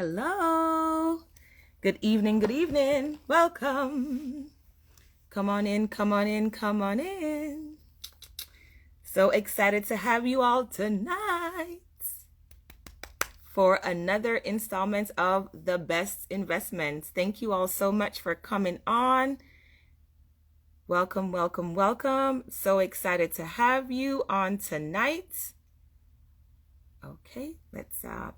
Hello. Good evening, good evening. Welcome. Come on in, come on in, come on in. So excited to have you all tonight for another installment of The Best Investments. Thank you all so much for coming on. Welcome, welcome, welcome. So excited to have you on tonight. Okay,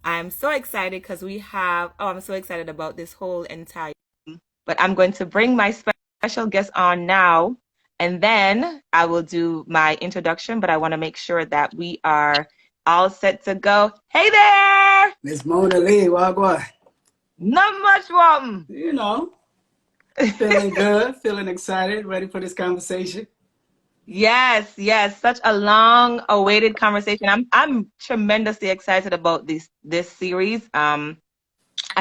I'm so excited because I'm so excited about this whole entire, but I'm going to bring my special guest on now, and then I will do my introduction, but I want to make sure that we are all set to go. Hey there! Miss Mona-Lee, wagwan. Not much, one. Feeling good, feeling excited, ready for this conversation. Yes, yes, such a long-awaited conversation. I'm tremendously excited about this series. I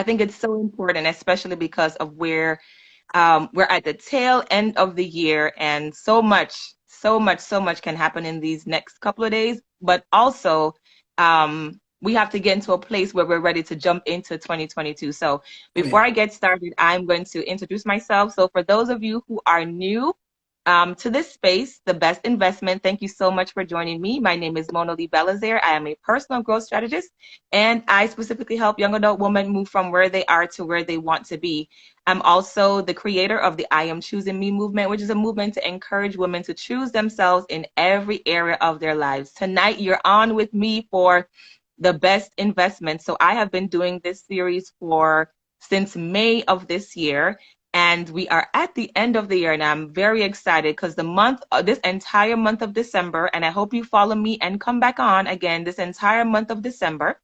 think it's so important, especially because of where we're at the tail end of the year, and so much can happen in these next couple of days. But also, we have to get into a place where we're ready to jump into 2022. So before Yeah. I get started, I'm going to introduce myself. So for those of you who are new to this space, The Best Investment, thank you so much for joining me. My name is Mona-Lee Belizaire. I am a personal growth strategist, and I specifically help young adult women move from where they are to where they want to be. I'm also the creator of the I Am Choosing Me movement, which is a movement to encourage women to choose themselves in every area of their lives. Tonight, you're on with me for The Best Investment. So I have been doing this series since May of this year, and we are at the end of the year, and I'm very excited because this entire month of December, and I hope you follow me and come back on again this entire month of December,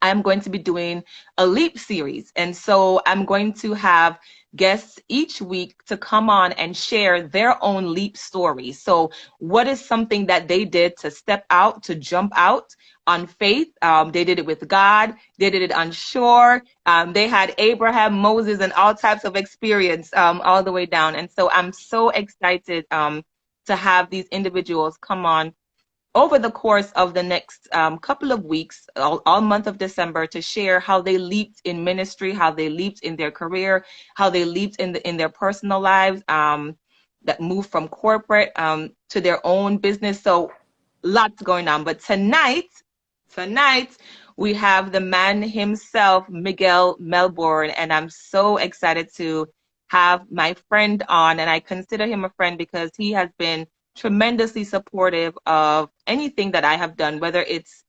I'm going to be doing a leap series. And so I'm going to have guests each week to come on and share their own leap stories. So what is something that they did to step out, to jump out on faith? They did it with God. They did it on shore. They had Abraham, Moses, and all types of experience all the way down. And so I'm so excited to have these individuals come on over the course of the next couple of weeks, all month of December, to share how they leaped in ministry, how they leaped in their career, how they leaped in their personal lives, that moved from corporate to their own business. So lots going on. But tonight we have the man himself, Miguel Melbourne, and I'm so excited to have my friend on, and I consider him a friend because he has been tremendously supportive of anything that I have done, whether it's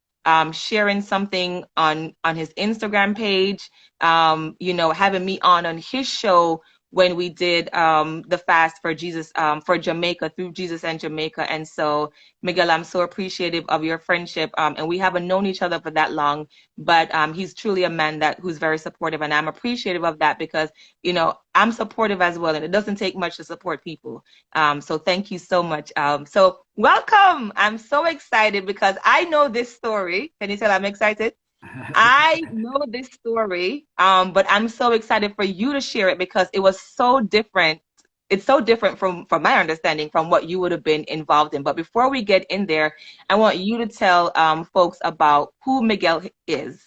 sharing something on his Instagram page, having me on his show when we did the fast for Jesus, for Jamaica, through Jesus and Jamaica. And so, Miguel, I'm so appreciative of your friendship. And we haven't known each other for that long, but he's truly a man who's very supportive, and I'm appreciative of that because, I'm supportive as well, and it doesn't take much to support people. So thank you so much. So welcome. I'm so excited because I know this story. Can you tell I'm excited? I know this story, but I'm so excited for you to share it because it was so different. It's so different from my understanding from what you would have been involved in. But before we get in there, I want you to tell folks about who Miguel is.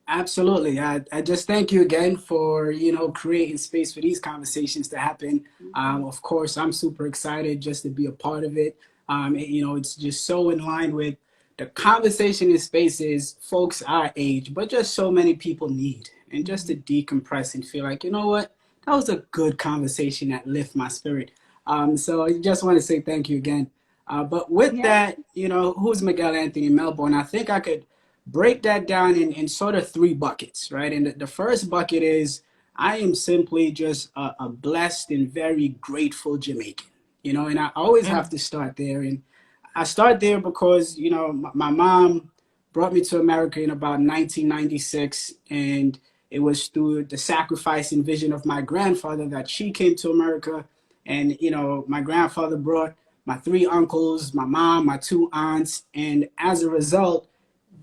Absolutely. I just thank you again for, creating space for these conversations to happen. Of course, I'm super excited just to be a part of it. It's just so in line with the conversation in spaces folks our age, but just so many people need. And just to decompress and feel like, you know what, that was a good conversation that lift my spirit. So I just want to say thank you again. But with Yeah. that, who's Miguel Anthony Melbourne? I think I could break that down in sort of three buckets, right? And the first bucket is I am simply just a blessed and very grateful Jamaican, and I always have Mm. to start there. And I start there because, my mom brought me to America in about 1996, and it was through the sacrifice and vision of my grandfather that she came to America. And, my grandfather brought my three uncles, my mom, my two aunts, and as a result,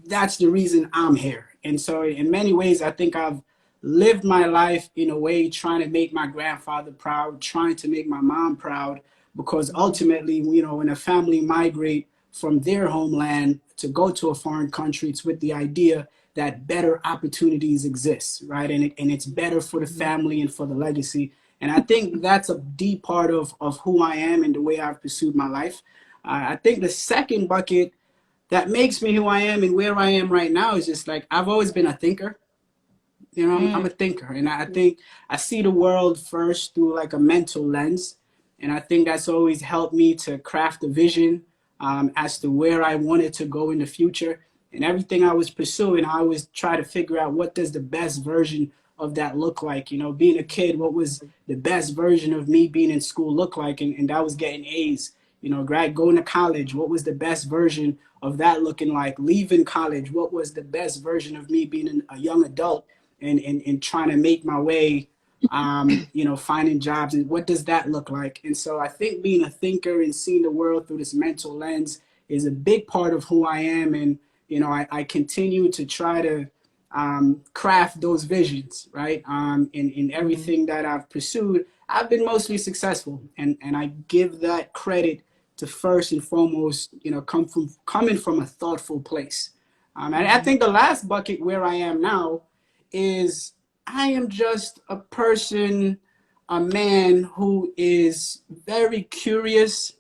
that's the reason I'm here. And so in many ways, I think I've lived my life in a way trying to make my grandfather proud, trying to make my mom proud, because ultimately, when a family migrate from their homeland to go to a foreign country, it's with the idea that better opportunities exist, right? And it's better for the family and for the legacy. And I think that's a deep part of who I am and the way I've pursued my life. I think the second bucket that makes me who I am and where I am right now is just like I've always been a thinker. You know, I'm a thinker, and I think I see the world first through like a mental lens, and I think that's always helped me to craft a vision as to where I wanted to go in the future. And everything I was pursuing, I always try to figure out what does the best version of that look like. You know, being a kid, what was the best version of me being in school look like, and that was getting A's. You know, going to college, what was the best version of that looking like? Leaving college, what was the best version of me being a young adult and trying to make my way, you know, finding jobs, and what does that look like? And so I think being a thinker and seeing the world through this mental lens is a big part of who I am. And, you know, I continue to try to craft those visions, right? In everything that I've pursued, I've been mostly successful. And I give that credit to first and foremost, you know, coming from a thoughtful place. And I think the last bucket where I am now is I am just a person, a man who is very curious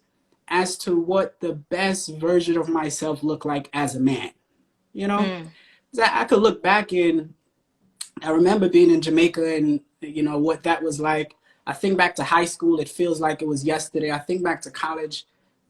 as to what the best version of myself look like as a man. You know, I could look back and I remember being in Jamaica and you know what that was like. I think back to high school, it feels like it was yesterday. I think back to college,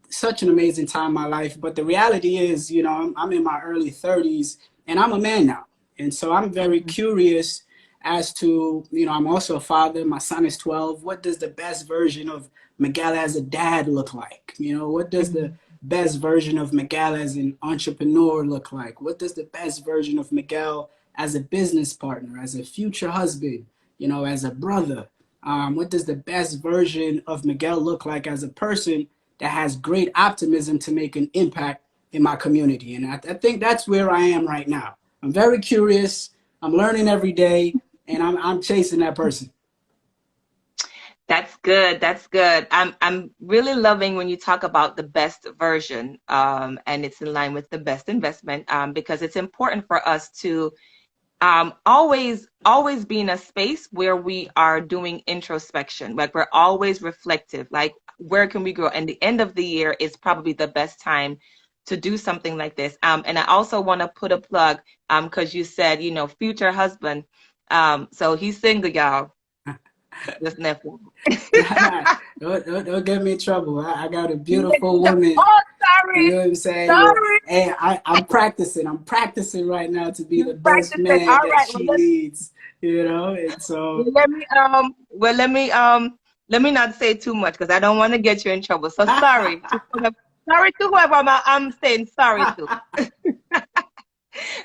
such an amazing time in my life. But the reality is, you know, I'm in my early 30s and I'm a man now. And so I'm very curious as to, you know, I'm also a father. My son is 12. What does the best version of Miguel as a dad look like? You know, what does the best version of Miguel as an entrepreneur look like? What does the best version of Miguel as a business partner, as a future husband, you know, as a brother? What does the best version of Miguel look like as a person that has great optimism to make an impact in my community? And I think that's where I am right now. I'm very curious. I'm learning every day, and I'm chasing that person. That's good. That's good. I'm really loving when you talk about the best version, and it's in line with the best investment, because it's important for us to always be in a space where we are doing introspection, like we're always reflective, like where can we grow? And the end of the year is probably the best time to do something like this. And I also want to put a plug, because you said, you know, future husband. So he's single, y'all. This nephew. Don't get me in trouble. I got a beautiful woman. Oh, You sorry. know what I'm saying? Yeah. Sorry. Hey, I'm practicing. I'm practicing right now to be You the best practice it. man All that right. Well, she needs. You know, and so. let me not say too much because I don't want to get you in trouble. So sorry to whoever I'm saying sorry to.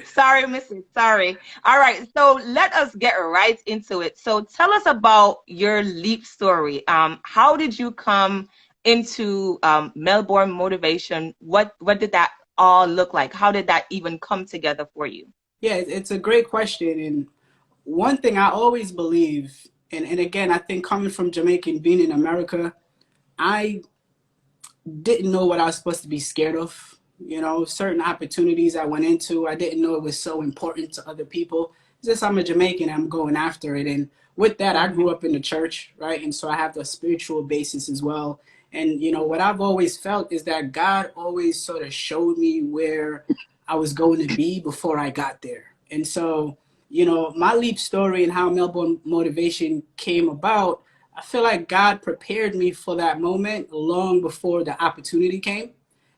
Sorry, Mrs. Sorry. All right, so let us get right into it. So tell us about your leap story. How did you come into Melbourne Motivation? What did that all look like? How did that even come together for you? Yeah, it's a great question. And one thing I always believe, and again, I think coming from Jamaica and being in America, I didn't know what I was supposed to be scared of. You know, certain opportunities I went into, I didn't know it was so important to other people. It's just I'm a Jamaican, I'm going after it. And with that, I grew up in the church, right? And so I have the spiritual basis as well. And, you know, what I've always felt is that God always sort of showed me where I was going to be before I got there. And so, you know, my leap story and how Melbourne Motivation came about, I feel like God prepared me for that moment long before the opportunity came.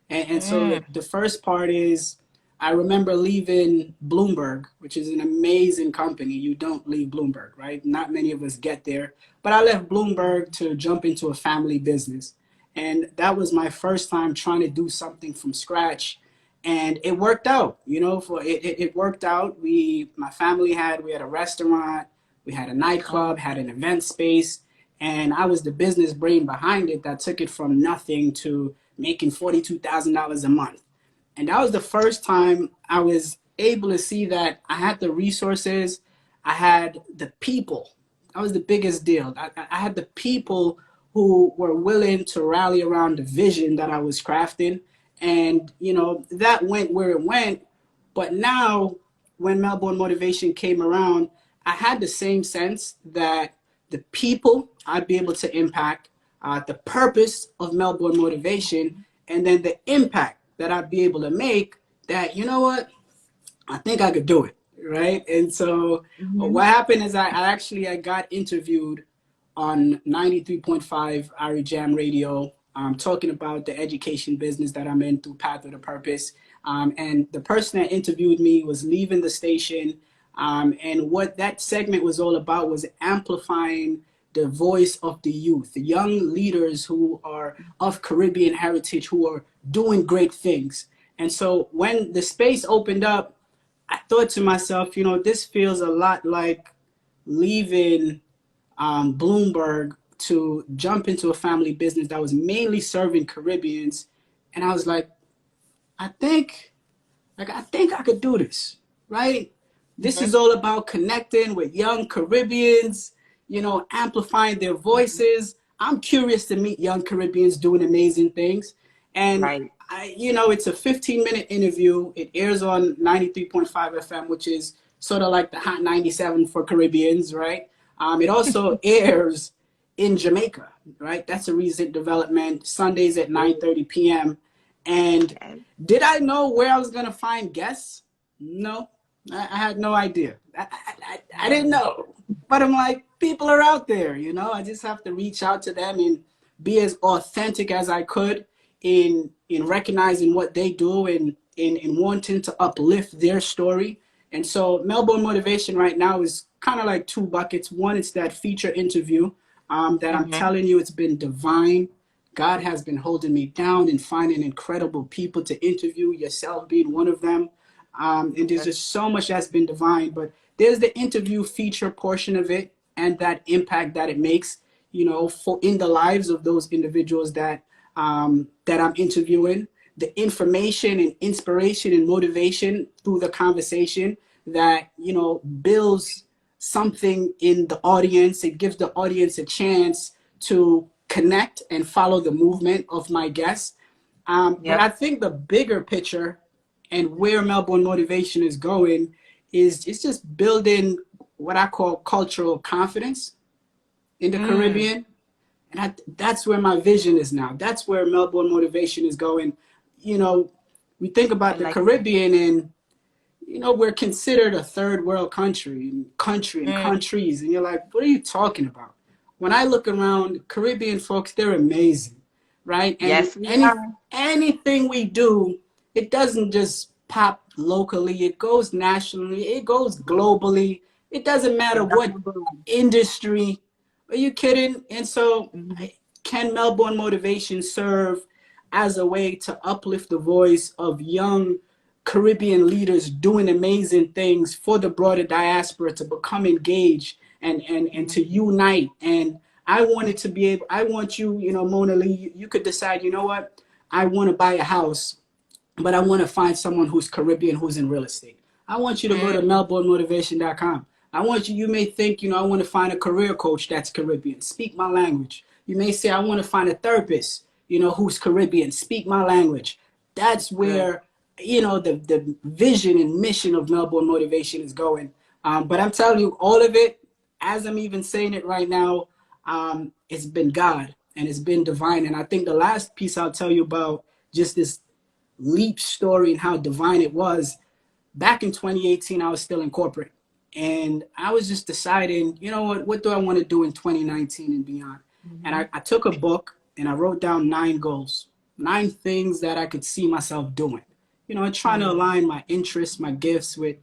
And so Mm, the first part is I remember leaving Bloomberg, which is an amazing company. You don't leave Bloomberg, right? Not many of us get there. But I left Bloomberg to jump into a family business. And that was my first time trying to do something from scratch. And it worked out, you know, it worked out. My family we had a restaurant, we had a nightclub, had an event space, and I was the business brain behind it that took it from nothing to making $42,000 a month. And that was the first time I was able to see that I had the resources, I had the people. That was the biggest deal. I had the people who were willing to rally around the vision that I was crafting. And, you know, that went where it went. But now when Melbourne Motivation came around, I had the same sense that the people I'd be able to impact, the purpose of Melbourne Motivation, and then the impact that I'd be able to make, that, you know what, I think I could do it, right? And so Mm-hmm. what happened is I got interviewed on 93.5 Ari Jam Radio, talking about the education business that I'm in through Path of the Purpose. And the person that interviewed me was leaving the station. And what that segment was all about was amplifying the voice of the youth, the young leaders who are of Caribbean heritage, who are doing great things. And so when the space opened up, I thought to myself, this feels a lot like leaving Bloomberg to jump into a family business that was mainly serving Caribbeans. And I was like, I think I think I could do this, right? This Mm-hmm. is all about connecting with young Caribbeans, amplifying their Mm-hmm. voices. I'm curious to meet young Caribbeans doing amazing things. And Right. it's a 15-minute interview. It airs on 93.5 FM, which is sort of like the Hot 97 for Caribbeans, right? It also airs in Jamaica, right? That's a recent development. Sundays at Ooh, 9:30 p.m. And yes. did I know where I was going to find guests? No, I had no idea. I didn't Mm. know. But I'm like, people are out there, I just have to reach out to them and be as authentic as I could in recognizing what they do and in wanting to uplift their story. And so Melbourne Motivation right now is kind of like two buckets. One, it's that feature interview that I'm Mm-hmm. telling you, it's been divine. God has been holding me down and finding incredible people to interview, yourself being one of them. And there's Yes. just so much that's been divine. But there's the interview feature portion of it and that impact that it makes, for in the lives of those individuals that I'm interviewing. The information and inspiration and motivation through the conversation that builds something in the audience. It gives the audience a chance to connect and follow the movement of my guests. But Yep. I think the bigger picture and where Melbourne Motivation is going is it's just building what I call cultural confidence in the Mm. Caribbean. And that's where my vision is now. That's where Melbourne Motivation is going. You know, we think I about the like that. Caribbean and we're considered a third world country and Mm. countries. And you're like, what are you talking about? When I look around, Caribbean folks, they're amazing, right? And Yes, we are. anything we do, it doesn't just pop locally. It goes nationally. It goes globally. It doesn't matter Around what the globe. industry. Are you kidding? And so, Mm-hmm. can Melbourne Motivation serve as a way to uplift the voice of young Caribbean leaders doing amazing things for the broader diaspora to become engaged and to Mm-hmm. unite? And I wanted to be able, I want you, Mona-Lee, you could decide, you know what? I want to buy a house, but I want to find someone who's Caribbean who's in real estate. I want you to go to Mm. melbournemotivation.com. You may think, I want to find a career coach that's Caribbean. Speak my language. You may say, I want to find a therapist, who's Caribbean. Speak my language. That's Good. where, the vision and mission of Melbourne Motivation is going. But I'm telling you, all of it, as I'm even saying it right now, it's been God and it's been divine. And I think the last piece I'll tell you about just this leap story and how divine it was. Back in 2018, I was still in corporate. And I was just deciding, what do I want to do in 2019 and beyond? And Mm-hmm. I took a book and I wrote down 9 goals, 9 things that I could see myself doing, trying to Mm-hmm. align my interests, my gifts with.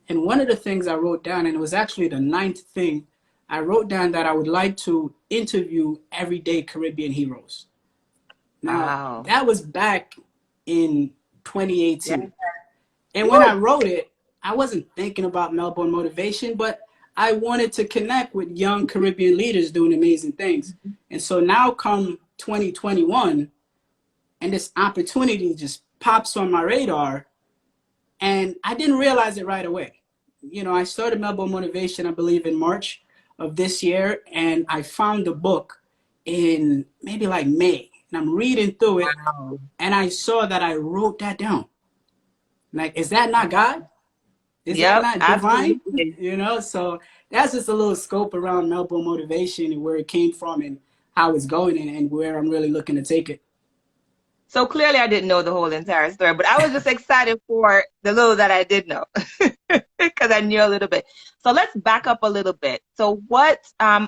And one of the things I wrote down, and it was actually the ninth thing, I wrote down that I would like to interview everyday Caribbean heroes. Now, Wow. that was back in Yeah. 2018. And when I Woo. wrote it, I wasn't thinking about Melbourne Motivation, but I wanted to connect with young Caribbean leaders doing amazing things. And so now come 2021, and this opportunity just pops on my radar, and I didn't realize it right away. I started Melbourne Motivation, I believe, in March of this year, and I found the book in maybe like May. And I'm reading through it, Wow. and I saw that I wrote that down. Like, is that not God? Is that Yep, not divine? absolutely. You know, so that's just a little scope around Melbourne Motivation and where it came from and how it's going and where I'm really looking to take it. So clearly I didn't know the whole entire story, but I was just excited for the little that I did know because I knew a little bit. So let's back up a little bit. So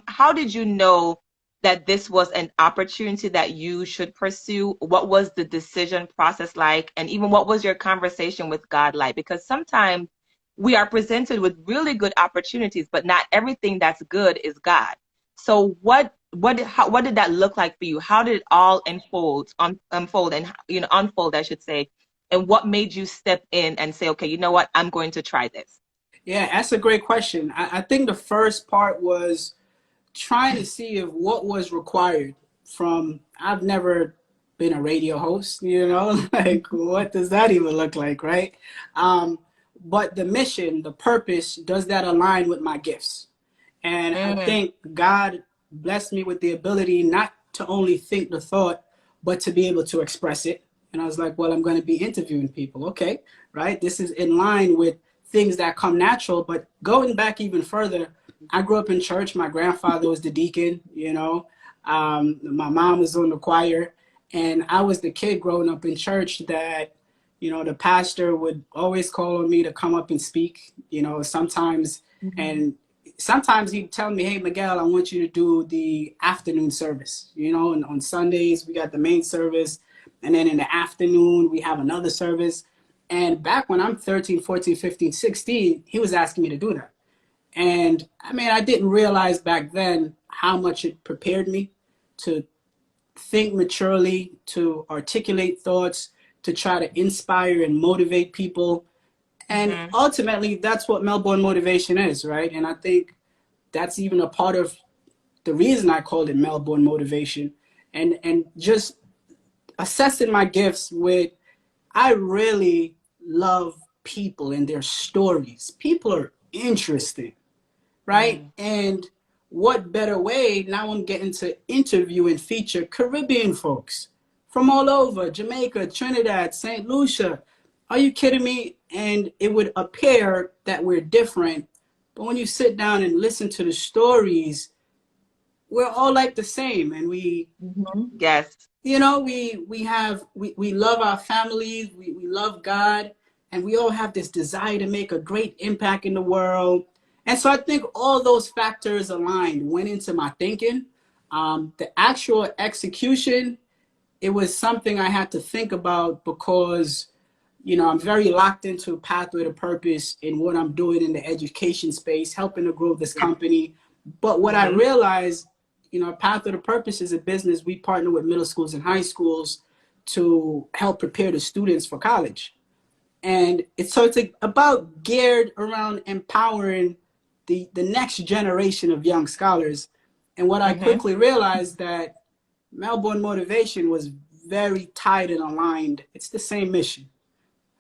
how did you know that this was an opportunity that you should pursue? What was the decision process like? And even what was your conversation with God like? Because sometimes we are presented with really good opportunities, but not everything that's good is God. So what did that look like for you? How did it all unfold and unfold, I should say, and what made you step in and say, okay, you know what, I'm going to try this? Yeah, that's a great question. I think the first part was trying to see if what was required from, I've never been a radio host, like what does that even look like, right? Um, but the mission, the purpose, does that align with my gifts? And I Mm, think God blessed me with the ability not to only think the thought, but to be able to express it. And I was like, well, I'm going to be interviewing people. Okay, right? This is in line with things that come natural. But going back even further, I grew up in church. My grandfather was the deacon, my mom was on the choir. And I was the kid growing up in church that, the pastor would always call on me to come up and speak, sometimes. mhm, And sometimes he'd tell me, hey, Miguel, I want you to do the afternoon service. And on Sundays, we got the main service. And then in the afternoon, we have another service. And back when I'm 13, 14, 15, 16, he was asking me to do that. And I mean, I didn't realize back then how much it prepared me to think maturely, to articulate thoughts, to try to inspire and motivate people. And mhm, ultimately, that's what Melbourne Motivation is, right? And I think that's even a part of the reason I called it Melbourne Motivation. And just assessing my gifts with, I really love people and their stories. People are interesting, right? mm, And what better way? Now I'm getting to interview and feature Caribbean folks from all over Jamaica, Trinidad, St. Lucia. Are you kidding me? And it would appear that we're different. But when you sit down and listen to the stories, we're all like the same. And mhm. Yes. we love our families, we love God, and we all have this desire to make a great impact in the world. And so I think all those factors aligned went into my thinking. The actual execution, it was something I had to think about because I'm very locked into a pathway to purpose in what I'm doing in the education space, helping to grow this Yeah. company. But what I Mhm, realized, Pathway to Purpose is a business. We partner with middle schools and high schools to help prepare the students for college. And it's about geared around empowering the next generation of young scholars. And what I mhm. quickly realized that Melbourne Motivation was very tied and aligned. It's the same mission.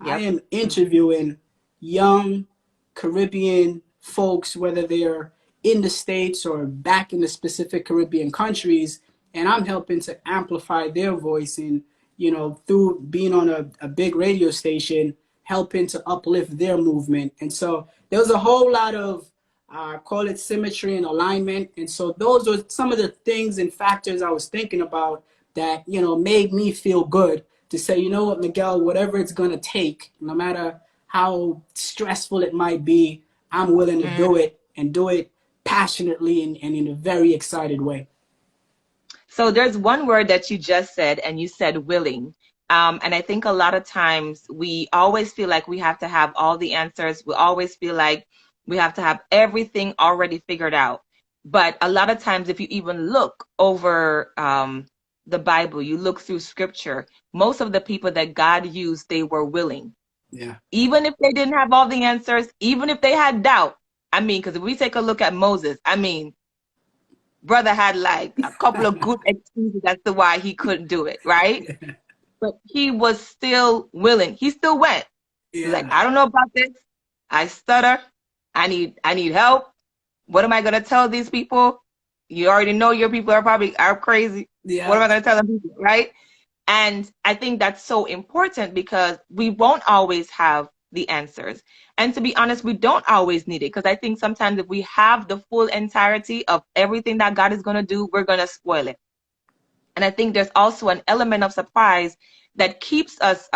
I Yep. am Mhm, interviewing young Caribbean folks, whether they're in the States or back in the specific Caribbean countries, and I'm helping to amplify their voice and, through being on a big radio station, helping to uplift their movement. And so there was a whole lot of, call it symmetry and alignment. And so those were some of the things and factors I was thinking about that, made me feel good to say, you know what, Miguel, whatever it's going to take, no matter how stressful it might be, I'm willing to do mm. it and do it passionately and in a very excited way. So there's one word that you just said, and you said willing. And I think a lot of times we always feel like we have to have all the answers. We always feel like we have to have everything already figured out. But a lot of times, if you even look over the Bible, you look through scripture, most of the people that God used, they were willing. Yeah. Even if they didn't have all the answers, even if they had doubt. I mean, because if we take a look at Moses, I mean, brother had like a couple of good excuses as to why he couldn't do it, right? But he was still willing. He still went. He's like, Yeah. I don't know about this. I stutter. I need help. What am I gonna tell these people? You already know your people are crazy. What Yeah. am I gonna tell them people, right? And I think that's so important because we won't always have the answers. And to be honest, we don't always need it, because I think sometimes if we have the full entirety of everything that God is going to do, we're going to spoil it. And I think there's also an element of surprise that keeps us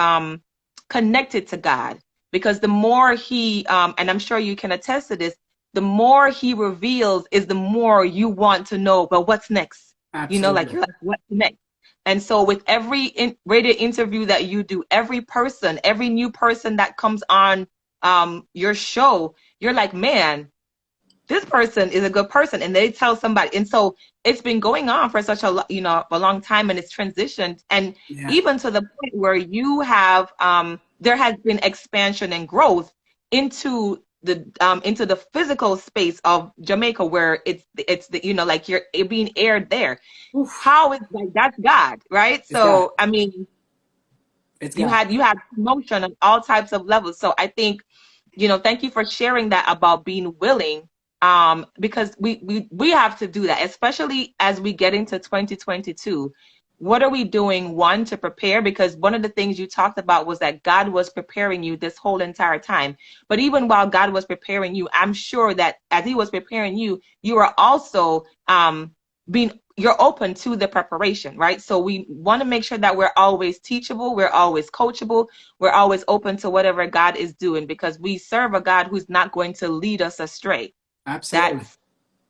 connected to God, because the more He, and I'm sure you can attest to this, the more He reveals is the more you want to know, but what's next? You know, like Absolutely. you're like, what's next? And so with every radio interview that you do, every person, every new person that comes on your show, you're like, man, this person is a good person, and they tell somebody. And so it's been going on for such a long time, and it's transitioned, and Yeah. even to the point where you have there has been expansion and growth into the physical space of Jamaica, where it's the, like you're being aired there. Oof. How is, like, that's God, right? It's God. So I mean, It's you God. had promotion on all types of levels. So I think, thank you for sharing that about being willing, because we have to do that, especially as we get into 2022. What are we doing, one, to prepare? Because one of the things you talked about was that God was preparing you this whole entire time. But even while God was preparing you, I'm sure that as He was preparing you, you are also being you're open to the preparation, right? So we want to make sure that we're always teachable, we're always coachable, we're always open to whatever God is doing, because we serve a God who's not going to lead us astray. Absolutely.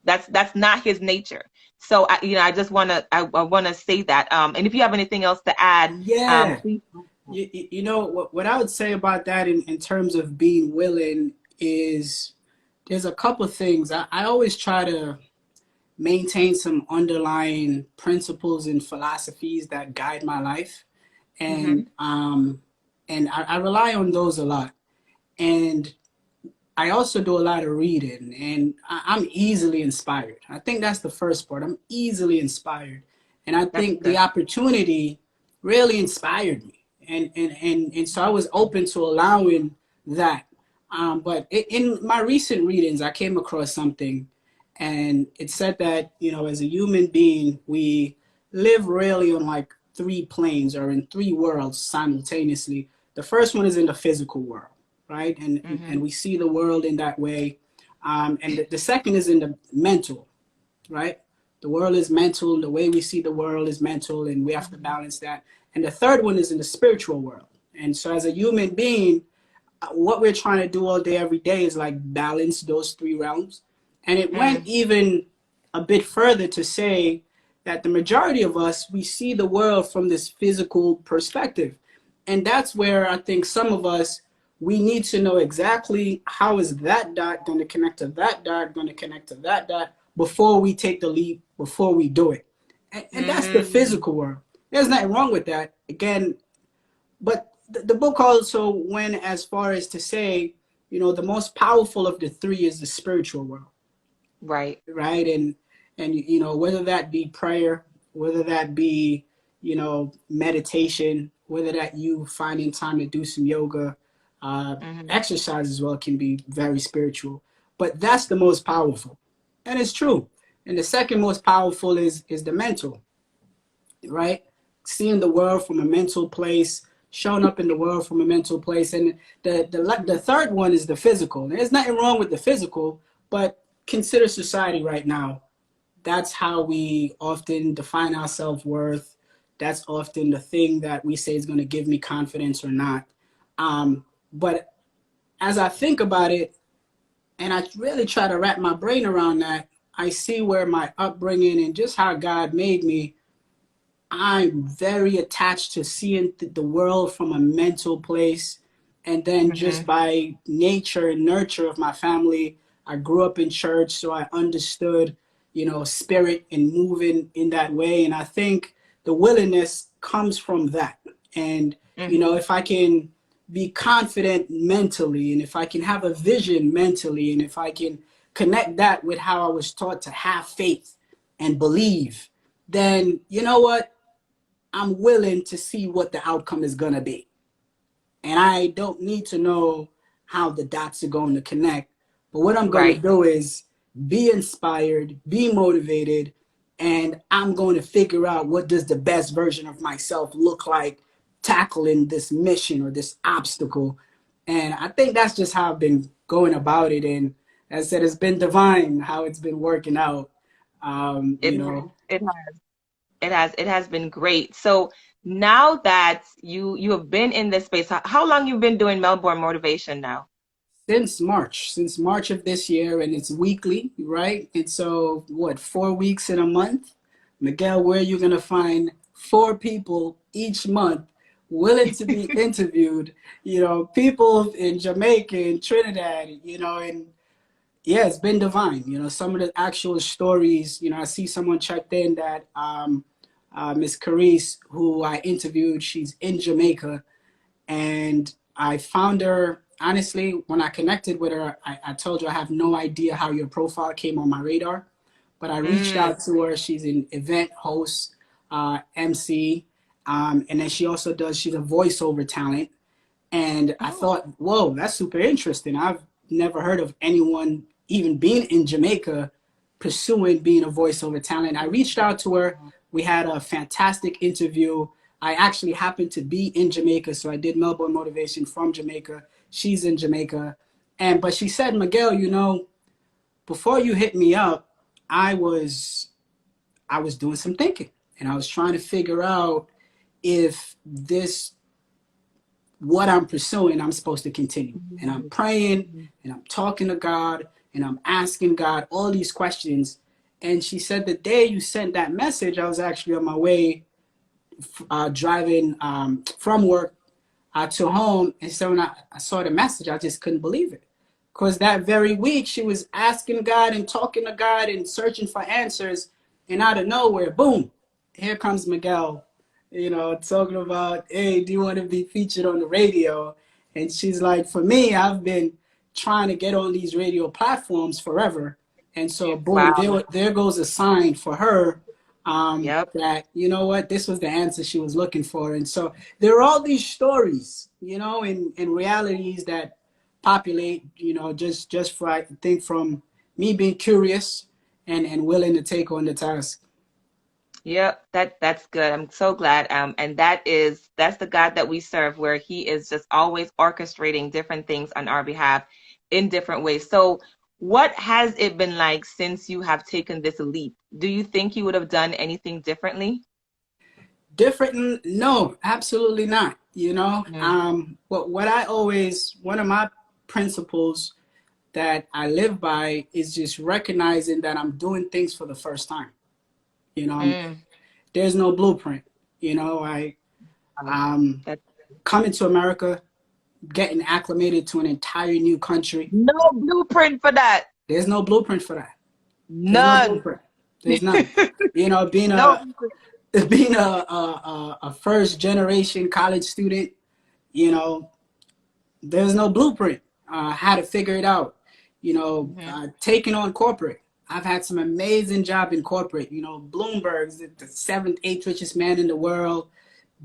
That's not His nature. So I just I want to say that. And if you have anything else to add, Yeah. please. You know, what I would say about that in terms of being willing is there's a couple things. I always try to maintain some underlying principles and philosophies that guide my life. Mm-hmm. And I rely on those a lot. And I also do a lot of reading, and I'm easily inspired. I think that's the first part. I'm easily inspired. And I That's think the good. opportunity really inspired me. And so I was open to allowing that. But in my recent readings, I came across something, and it said that, as a human being, we live really on like three planes or in three worlds simultaneously. The first one is in the physical world, right? And Mm-hmm. we see the world in that way. And the second is in the mental, right? The world is mental. The way we see the world is mental, and we have to balance that. And the third one is in the spiritual world. And so, as a human being, what we're trying to do all day, every day is like balance those three realms. And it went Mm-hmm. even a bit further to say that the majority of us, we see the world from this physical perspective. And that's where I think some of us, we need to know exactly how is that dot going to connect to that dot, going to connect to that dot before we take the leap, before we do it. And that's the Mm-hmm. physical world. There's nothing wrong with that. Again, but the book also went as far as to say, the most powerful of the three is the spiritual world, Right. right? And whether that be prayer, whether that be meditation, whether that you finding time to do some yoga, Mm-hmm. exercise as well can be very spiritual. But that's the most powerful, and it's true. And the second most powerful is the mental, right? Seeing the world from a mental place, showing up in the world from a mental place, and the third one is the physical. There's nothing wrong with the physical, but consider society right now. That's how we often define our self worth. That's often the thing that we say is going to give me confidence or not. But as I think about it, and I really try to wrap my brain around that, I see where my upbringing and just how God made me, I'm very attached to seeing the world from a mental place. And then just Mm-hmm. by nature and nurture of my family, I grew up in church, so I understood, spirit and moving in that way. And I think the willingness comes from that. And, Mm-hmm. if I can be confident mentally, and if I can have a vision mentally, and if I can connect that with how I was taught to have faith and believe, then you know what? I'm willing to see what the outcome is going to be. And I don't need to know how the dots are going to connect. But what I'm going to Right. do is be inspired, be motivated, and I'm going to figure out what does the best version of myself look like tackling this mission or this obstacle. And I think that's just how I've been going about it. And as I said, it's been divine how it's been working out. It You has. know, It has. It has been great. So now that you have been in this space, how long you've been doing Melbourne Motivation now? since March of this year, and it's weekly, right? And so, what, 4 weeks in a month? Miguel, where you gonna find four people each month willing to be interviewed? People in Jamaica and Trinidad, and yeah, it's been divine. Some of the actual stories. I see someone checked in that Miss Carice, who I interviewed, she's in Jamaica, and I found her. Honestly, when I connected with her, I told her I have no idea how your profile came on my radar, but I reached Mm. out to her. She's an event host, MC, and then she also does. She's a voiceover talent, and I Oh. thought, whoa, that's super interesting. I've never heard of anyone even being in Jamaica pursuing being a voiceover talent. I reached out to her. We had a fantastic interview. I actually happened to be in Jamaica, so I did Melbourne Motivation from Jamaica. She's in Jamaica. But she said, Miguel, before you hit me up, I was I was doing some thinking, and I was trying to figure out if this what I'm pursuing, I'm supposed to continue. And I'm praying and I'm talking to God and I'm asking God all these questions. And she said, the day you sent that message, I was actually on my way driving from work to home. And so when I saw the message, I just couldn't believe it. Because that very week, she was asking God and talking to God and searching for answers. And out of nowhere, boom, here comes Miguel, talking about, hey, do you want to be featured on the radio? And she's like, for me, I've been trying to get on these radio platforms forever. And so, boom, Wow. there goes a sign for her Yep. that, what, this was the answer she was looking for. And so there are all these stories, and realities that populate, just for, I think, from me being curious and willing to take on the task. Yep, that's good. I'm so glad. And that's the God that we serve, where He is just always orchestrating different things on our behalf in different ways. So, what has it been like since you have taken this leap? Do you think you would have done anything differently? Different? No, absolutely not. Mm. But one of my principles that I live by is just recognizing that I'm doing things for the first time. Mm. There's no blueprint. I Wow. um, That's coming to America, getting acclimated to an entire new country. no blueprint for that. There's no blueprint for that. There's no None. blueprint. There's none. Being No a blueprint. being a first generation college student, you know, there's no blueprint. How to figure it out. Mhm. Taking on corporate. I've had some amazing job in corporate. Bloomberg's the seventh, eighth richest man in the world.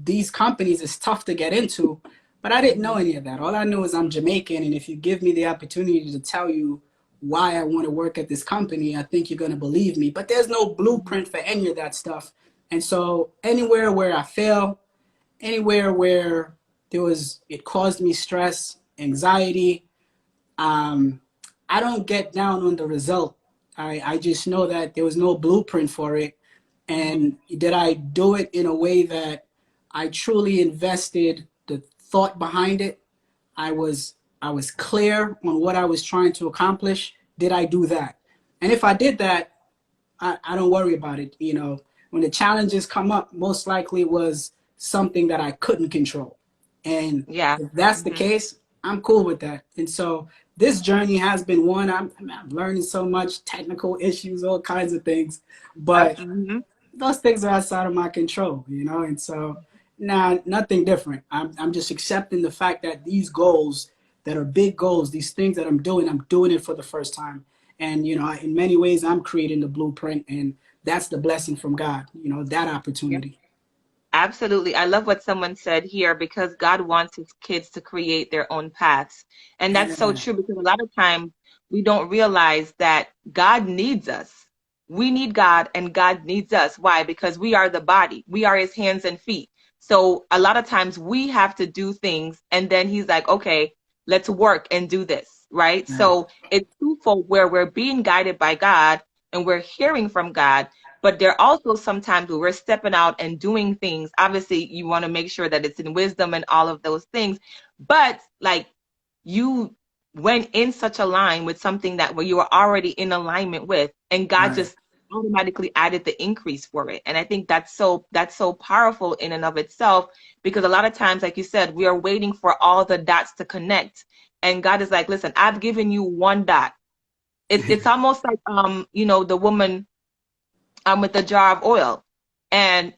These companies is tough to get into, but I didn't know Mhm. any of that. All I knew is I'm Jamaican, and if you give me the opportunity to tell you why I want to work at this company, I think you're going to believe me. But there's no Mhm. blueprint for any of that stuff. And so anywhere where I fail, anywhere where it caused me stress, anxiety, um, I don't get down on the result. I just know that there was no blueprint for it. Mhm. And did I do it in a way that I truly invested the thought behind it? I was I was clear on what I was trying to accomplish. Did I do that? And if I did that, I don't worry about it. When the challenges come up, most likely it was something that I couldn't control. And Yeah. if that's the Mhm. case, I'm cool with that. And so this journey has been one. I'm learning so much technical issues, all kinds of things, but Mhm. those things are outside of my control. And so, nah, nothing different. I'm just accepting the fact that these goals that are big goals, these things that I'm doing it for the first time. And, in many ways, I'm creating the blueprint, and that's the blessing from God, that opportunity. Absolutely. I love what someone said here, because God wants his kids to create their own paths. And that's so Yeah. true, because a lot of times we don't realize that God needs us. We need God and God needs us. Why? Because we are the body. We are his hands and feet. So a lot of times we have to do things and then he's like, okay, let's work and do this, right? Yeah. So it's twofold where we're being guided by God and we're hearing from God, but there are also sometimes where we're stepping out and doing things. Obviously, you want to make sure that it's in wisdom and all of those things, but like you went in such a line with something that where you were already in alignment with, and God Right. just automatically added the increase for it. And I think that's so powerful in and of itself, because a lot of times, like you said, we are waiting for all the dots to connect. And God is like, listen, I've given you one dot. It's almost like the woman with the jar of oil. And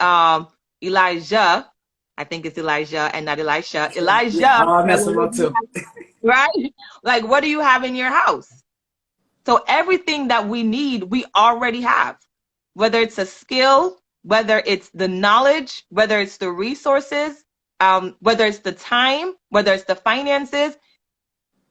Elijah, I think it's Elijah and not Elisha. Yeah. Elijah Oh, I said, messed well, him what up do you too. have? Right? Like, what do you have in your house? So everything that we need, we already have. Whether it's a skill, whether it's the knowledge, whether it's the resources, whether it's the time, whether it's the finances,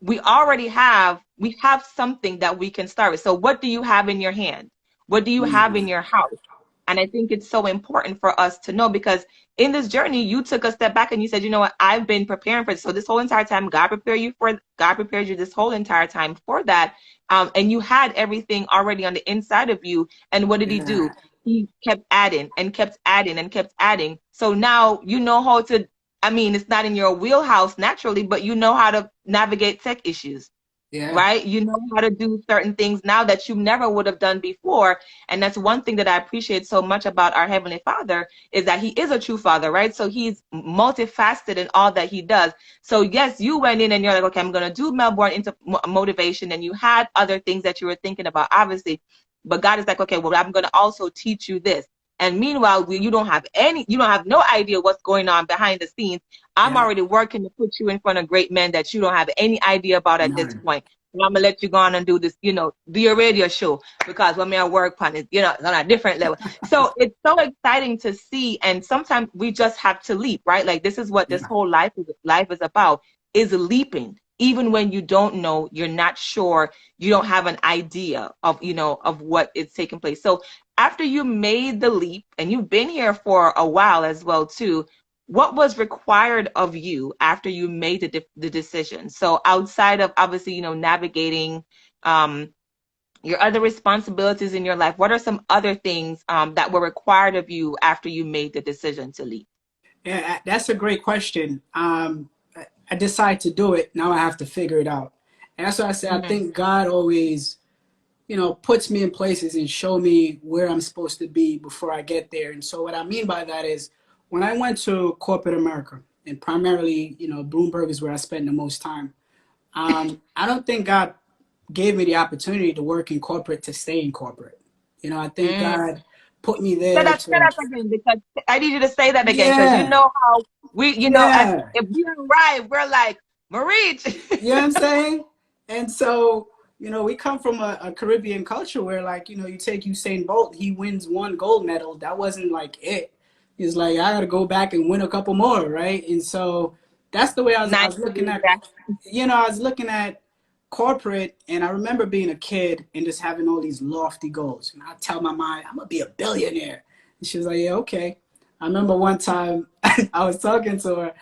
we have something that we can start with. So what do you have in your hand? What do you have in Mm. your house? And I think it's so important for us to know, because in this journey, you took a step back and you said, you know what, I've been preparing for this. So this whole entire time, God prepared you this whole entire time for that. And you had everything already on the inside of you. And what did he Yeah. do? He kept adding and kept adding and kept adding. So now you know how to, I mean, it's not in your wheelhouse naturally, but you know how to navigate tech issues, Yeah. right? You know how to do certain things now that you never would have done before. And that's one thing that I appreciate so much about our Heavenly Father, is that He is a true Father, right? So He's multifaceted in all that He does. So yes, you went in and you're like, okay, I'm going to do Melbourne into motivation. And you had other things that you were thinking about, obviously. But God is like, okay, well, I'm going to also teach you this. And meanwhile, you don't have no idea what's going on behind the scenes. I'm Yeah. already working to put you in front of great men that you don't have any idea about at this None. point. And I'm gonna let you go on and do this, do your radio show, because when we are work on it, it's on a different level. So it's so exciting to see, and sometimes we just have to leap, right? Like this is what this Yeah. whole life is about, is leaping. Even when you don't know, you're not sure, you don't have an idea of what is taking place. So after you made the leap, and you've been here for a while as well too, what was required of you after you made the decision? So outside of obviously, navigating um, your other responsibilities in your life, what are some other things that were required of you after you made the decision to leave? Yeah, that's a great question. I decide to do it. Now I have to figure it out. And that's why I say I Mm-hmm. think God always, puts me in places and show me where I'm supposed to be before I get there. And so what I mean by that is when I went to corporate America, and primarily, Bloomberg is where I spend the most time. I don't think God gave me the opportunity to work in corporate to stay in corporate. I think Mm. God put me Say there that, say to, that again, because I need you to say that again, because you yeah, know how as yeah. if we arrive, we're like, Marie. You know what I'm saying? And so, we come from a Caribbean culture where, like, you take Usain Bolt, he wins one gold medal. That wasn't like it. He's like, I got to go back and win a couple more, right? And so that's the way I Nice was to looking do at, that. I was looking at corporate, and I remember being a kid and just having all these lofty goals. And I tell my mom, I'm going to be a billionaire. And she was like, yeah, okay. I remember one time I was talking to her,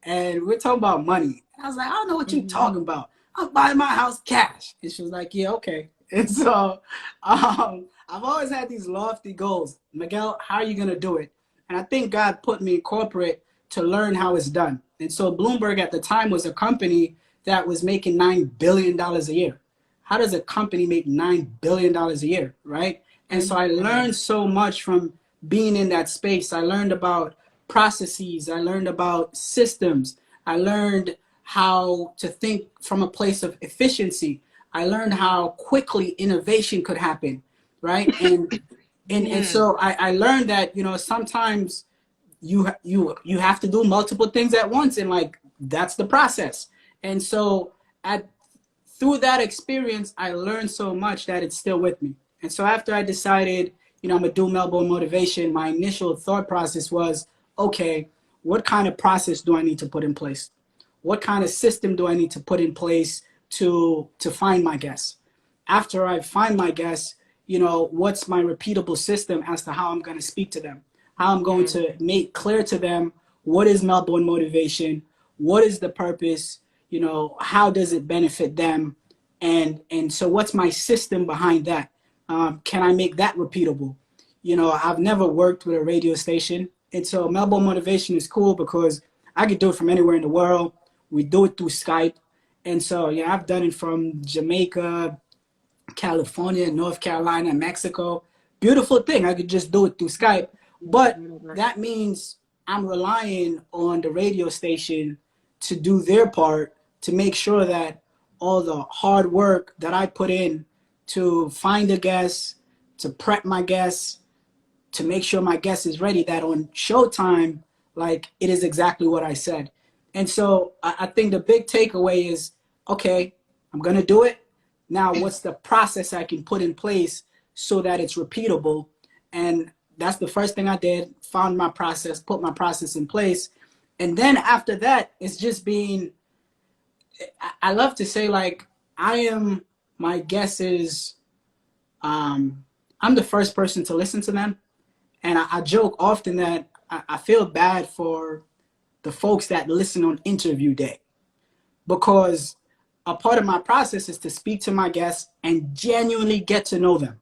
and we're talking about money. I was like, I don't know what you're Mhm. talking about. I'm buying my house cash. And she was like, yeah, okay. And so I've always had these lofty goals. Miguel, how are you going to do it? And I think God put me in corporate to learn how it's done. And so Bloomberg at the time was a company that was making $9 billion a year. How does a company make $9 billion a year, right? And so I Mhm. learned so much from being in that space. I learned about processes. I learned about systems. I learned how to think from a place of efficiency. I learned how quickly innovation could happen, right? And Mhm. so I learned that sometimes you have to do multiple things at once, and like that's the process. And so at through that experience, I learned so much that it's still with me. And so after I decided, I'm gonna do Melbourne Motivation, my initial thought process was, okay, what kind of process do I need to put in place? What kind of system do I need to put in place to find my guests? After I find my guests, what's my repeatable system as to how I'm going to speak to them, how I'm going Mhm. to make clear to them what is Melbourne Motivation, what is the purpose, how does it benefit them? And so what's my system behind that? Can I make that repeatable? I've never worked with a radio station. And so Melbourne Motivation is cool because I could do it from anywhere in the world. We do it through Skype. And so, yeah, I've done it from Jamaica, California, North Carolina, Mexico. Beautiful thing. I could just do it through Skype. But that means I'm relying on the radio station to do their part to make sure that all the hard work that I put in to find a guest, to prep my guests, to make sure my guest is ready, that on showtime, like it is exactly what I said. And so I think the big takeaway is, okay, I'm going to do it. Now, what's the process I can put in place so that it's repeatable? And that's the first thing I did, found my process, put my process in place. And then after that, it's just being, I love to say, like, I am my guesses, I'm the first person to listen to them. And I joke often that I feel bad for the folks that listen on interview day, because a part of my process is to speak to my guests and genuinely get to know them,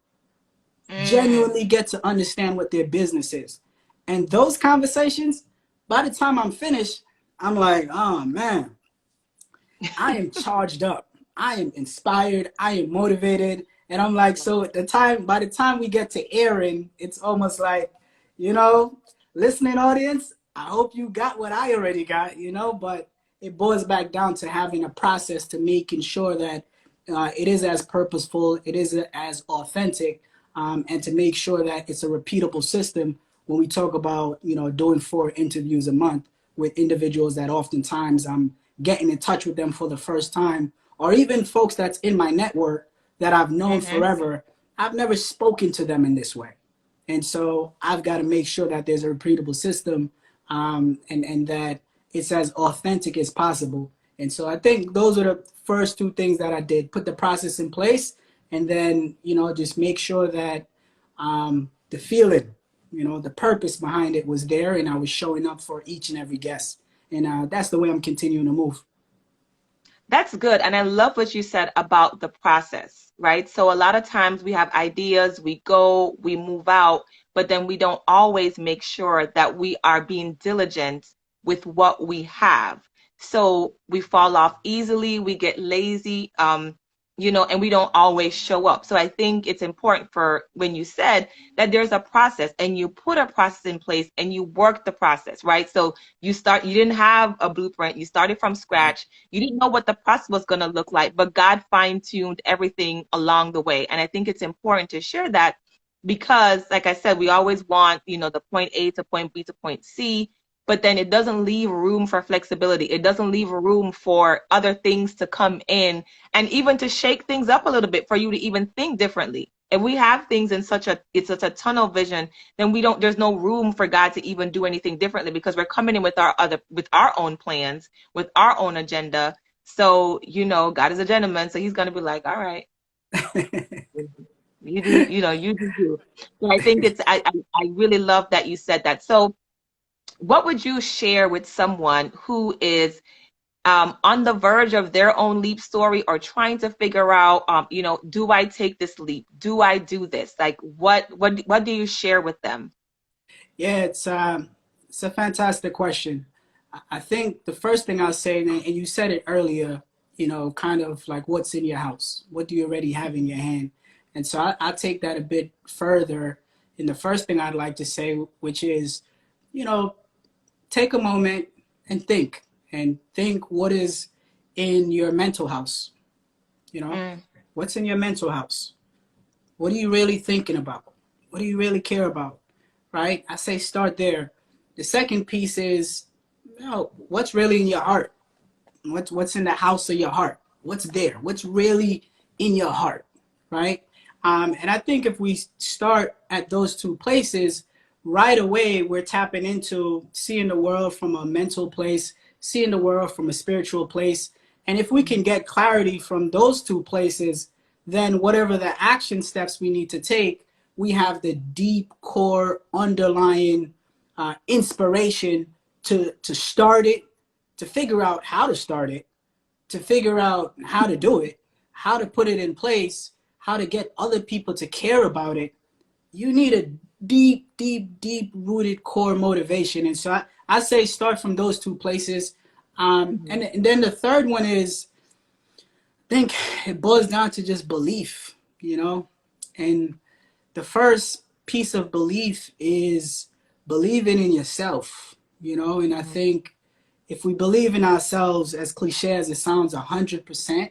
genuinely get to understand what their business is. And those conversations, by the time I'm finished, I'm like, oh man, I am charged up. I am inspired. I am motivated. And I'm like, so by the time we get to airing, it's almost like, you know, listening audience, I hope you got what I already got, but it boils back down to having a process to making sure that it is as purposeful, it is as authentic, and to make sure that it's a repeatable system when we talk about, doing 4 interviews a month with individuals that oftentimes I'm getting in touch with them for the first time, or even folks that's in my network that I've known forever. I've never spoken to them in this way. And so I've got to make sure that there's a repeatable system, and that it's as authentic as possible. And so I think those are the first 2 things that I did: put the process in place, and then, just make sure that the feeling, the purpose behind it was there, and I was showing up for each and every guest. And that's the way I'm continuing to move. That's good. And I love what you said about the process, right? So a lot of times we have ideas, we go, we move out, but then we don't always make sure that we are being diligent with what we have. So we fall off easily, we get lazy, and we don't always show up. So I think it's important for when you said that there's a process and you put a process in place and you work the process, right? So you didn't have a blueprint, you started from scratch. You didn't know what the process was going to look like, but God fine-tuned everything along the way. And I think it's important to share that because, like I said, we always want, the point A to point B to point C, but then it doesn't leave room for flexibility. It doesn't leave room for other things to come in and even to shake things up a little bit for you to even think differently. If we have things in it's such a tunnel vision, then there's no room for God to even do anything differently because we're coming in with our own plans, with our own agenda. So, God is a gentleman, so he's going to be like, all right, you do, you do you. So I think I really love that you said that. So what would you share with someone who is on the verge of their own leap story or trying to figure out, do I take this leap? Do I do this? Like, what do you share with them? Yeah, it's a fantastic question. I think the first thing I'll say, and you said it earlier, kind of like what's in your house, what do you already have in your hand, and so I take that a bit further. And the first thing I'd like to say, which is, you know, take a moment and think what is in your mental house. You know, Mm, what's in your mental house? What are you really thinking about? What do you really care about? Right? I say start there. The second piece is, what's really in your heart? What's in the house of your heart? What's there? What's really in your heart? Right? And I think if we start at those 2 places, right away we're tapping into seeing the world from a mental place, seeing the world from a spiritual place. And if we can get clarity from those 2 places, then whatever the action steps we need to take, we have the deep core underlying inspiration to start it, to figure out how to start it, to figure out how to do it, how to put it in place, how to get other people to care about it, you need a deep, deep, deep rooted core motivation. And so I say start from those two places. Mm-hmm. And then the third one is, I think it boils down to just belief, you know? And the first piece of belief is believing in yourself, you know? And I think if we believe in ourselves, as cliche as it sounds, 100%,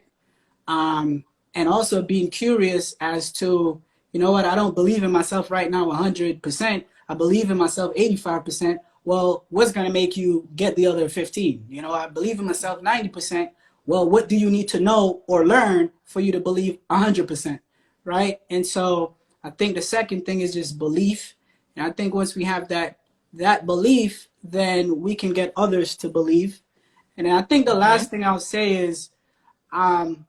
and also being curious as to, you know what, I don't believe in myself right now 100%. I believe in myself 85%. Well, what's going to make you get the other 15? You know, I believe in myself 90%. Well, what do you need to know or learn for you to believe 100%? Right? And so I think the second thing is just belief. And I think once we have that belief, then we can get others to believe. And I think the Mm-hmm. last thing I'll say is, um,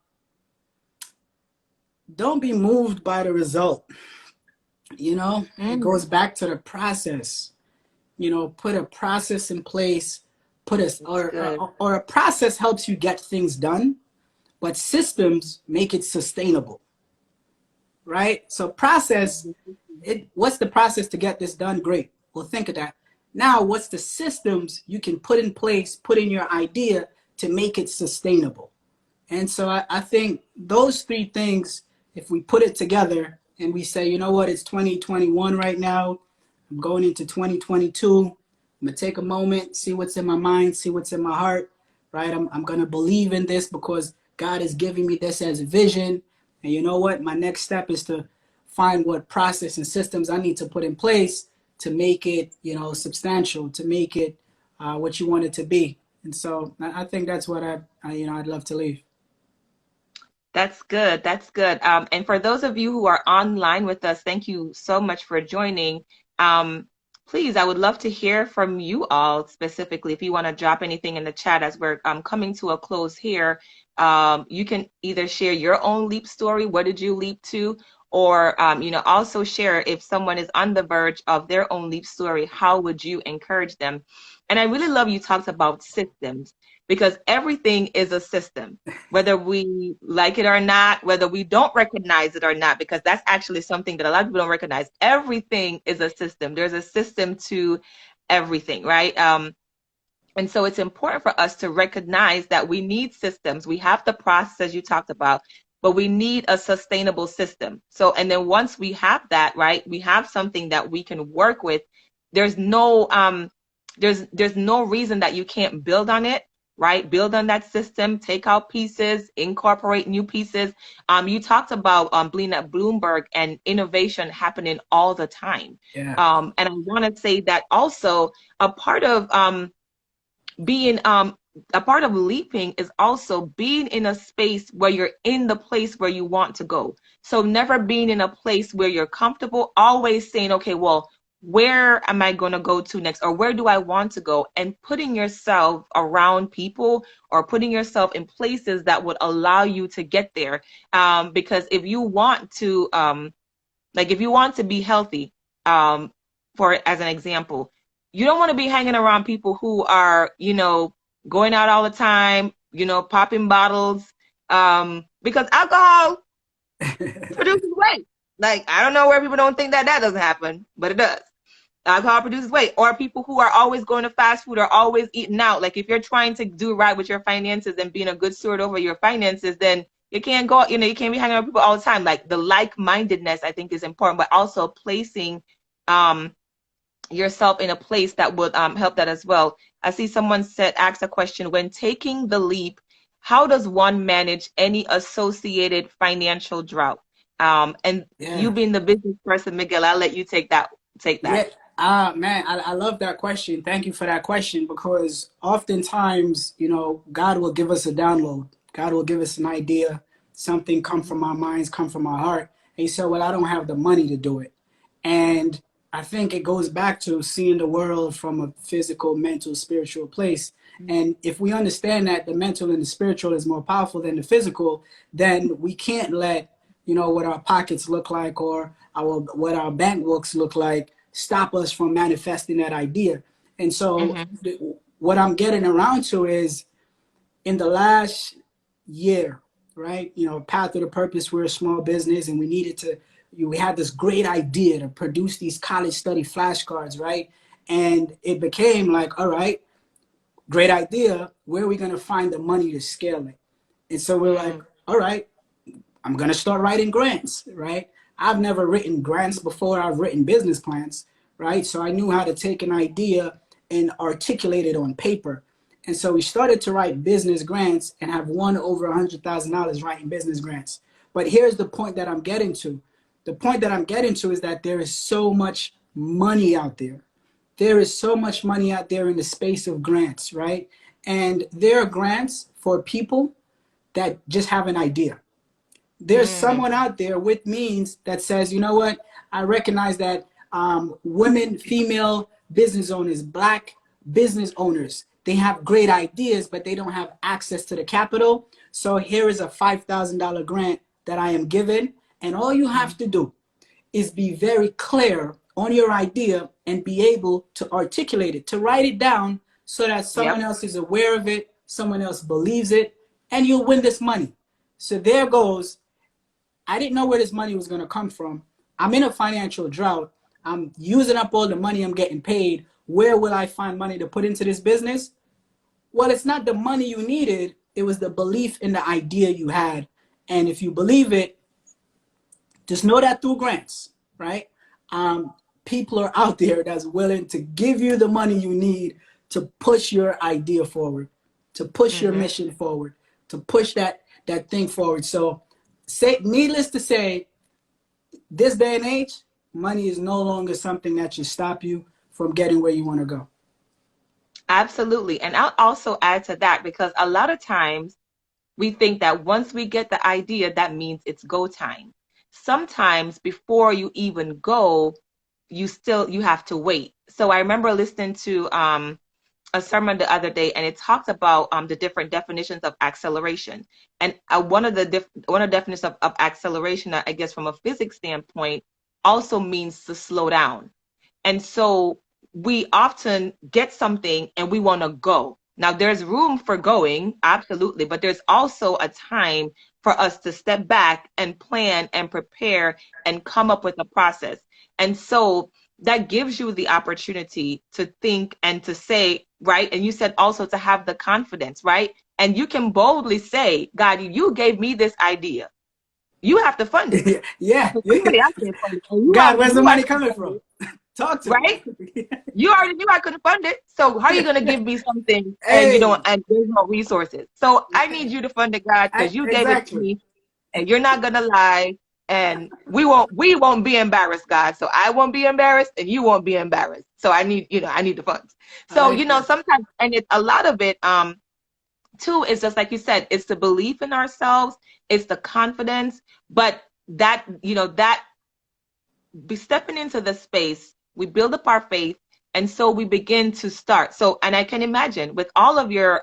don't be moved by the result. You know, it Mm, goes back to the process. You know, put a process in place, put a that's good. or a process helps you get things done, but systems make it sustainable, right? So process, Mhm. what's the process to get this done? Great. Well, think of that. Now, what's the systems you can put in place, put in your idea to make it sustainable? And so I think those three things, if we put it together and we say, you know what, it's 2021 right now, I'm going into 2022, I'm going to take a moment, see what's in my mind, see what's in my heart, right? I'm going to believe in this because God is giving me this as a vision. And you know what? My next step is to find what process and systems I need to put in place to make it, you know, substantial, to make it what you want it to be. And so I think that's what I'd love to leave. That's good. That's good. And for those of you who are online with us, thank you so much for joining. Um, Please, I would love to hear from you all specifically. If you want to drop anything in the chat as we're coming to a close here, you can either share your own leap story. What did you leap to? Or, also share if someone is on the verge of their own leap story, how would you encourage them? And I really love you talked about systems because everything is a system whether we like it or not, whether we don't recognize it or not, because that's actually something that a lot of people don't recognize. Everything is a system. There's a system to everything, right? And so it's important for us to recognize that we need systems. We have the process as you talked about, but we need a sustainable system. So, and then once we have that, right, we have something that we can work with. There's no there's no reason that you can't build on it, right? Build on that system, take out pieces, incorporate new pieces. You talked about being at Bloomberg and innovation happening all the time. Yeah. And I want to say that also a part of being a part of leaping is also being in a space where you're in the place where you want to go. So never being in a place where you're comfortable, always saying, okay, well, where am I going to go to next? Or where do I want to go? And putting yourself around people or putting yourself in places that would allow you to get there. Because if you want to, like if you want to be healthy, for as an example, you don't want to be hanging around people who are, going out all the time, popping bottles, because alcohol produces weight. Like I don't know where people don't think that that doesn't happen, but it does. Alcohol produces weight. Or people who are always going to fast food or always eating out. Like if you're trying to do right with your finances and being a good steward over your finances, then you can't go, you can't be hanging out with people all the time. Like the like-mindedness, I think, is important, but also placing um yourself in a place that would help that as well. I see someone asked a question, when taking the leap, how does one manage any associated financial drought? And you Yeah. being the business person, Miguel, I'll let you take that. Yeah. Man, I love that question. Thank you for that question because oftentimes, God will give us a download. God will give us an idea, something come from our minds, come from our heart. And he said, well, I don't have the money to do it. And I think it goes back to seeing the world from a physical, mental, spiritual place. And if we understand that the mental and the spiritual is more powerful than the physical, then we can't let, what our pockets look like or what our bank books look like stop us from manifesting that idea. And so Mm-hmm. what I'm getting around to is in the last year, right? You know, Path to the Purpose, we're a small business and we needed to, we had this great idea to produce these college study flashcards, right? And it became like, all right, great idea. Where are we going to find the money to scale it? And so we're like, Mm, all right, I'm going to start writing grants, right? I've never written grants before. I've written business plans, right? So I knew how to take an idea and articulate it on paper. And so we started to write business grants and have won over $100,000 writing business grants. But here's the point that I'm getting to. The point that I'm getting to is that there is so much money out there. There is so much money out there in the space of grants, right? And there are grants for people that just have an idea. There's mm, someone out there with means that says, you know what, I recognize that women, female business owners, black business owners, they have great ideas, but they don't have access to the capital. So here is a $5,000 grant that I am given. And all you mm. have to do is be very clear on your idea and be able to articulate it, to write it down so that Yep. someone else is aware of it, someone else believes it, and you'll win this money. So there goes. I didn't know where this money was going to come from. I'm in a financial drought. I'm using up all the money I'm getting paid. Where will I find money to put into this business? Well, it's not the money you needed. It was the belief in the idea you had. And if you believe it, just know that through grants, right? People are out there that's willing to give you the money you need to push your idea forward, to push your Mm-hmm. mission forward, to push that thing forward. So, needless to say, this day and age, money is no longer something that should stop you from getting where you want to go. Absolutely. And I'll also add to that because a lot of times we think that once we get the idea, that means it's go time. Sometimes before you even go, you have to wait. So I remember listening to a sermon the other day, and it talked about the different definitions of acceleration. And one of the definitions of acceleration, I guess from a physics standpoint, also means to slow down. And so we often get something and we want to go. Now, there's room for going, absolutely, but there's also a time for us to step back and plan and prepare and come up with a process. And so that gives you the opportunity to think and to say, right? And you said also to have the confidence, right? And you can boldly say, God, you gave me this idea. You have to fund it. Yeah. So clearly I can't fund it. And God, where's you the have money to coming fund from? it, Talk to right? me. You already knew I couldn't fund it. So how are you going to give me something and you don't, Hey, and there's no resources? So I need you to fund it, God, because you gave it to exactly. me and you're not going to lie. And we won't be embarrassed, God. So I won't be embarrassed and you won't be embarrassed. So I need the funds. I So, like that. sometimes, and it's a lot of it, too, is just like you said, it's the belief in ourselves, it's the confidence, but that be stepping into the space, we build up our faith, and so we begin to start. So, and I can imagine with all of your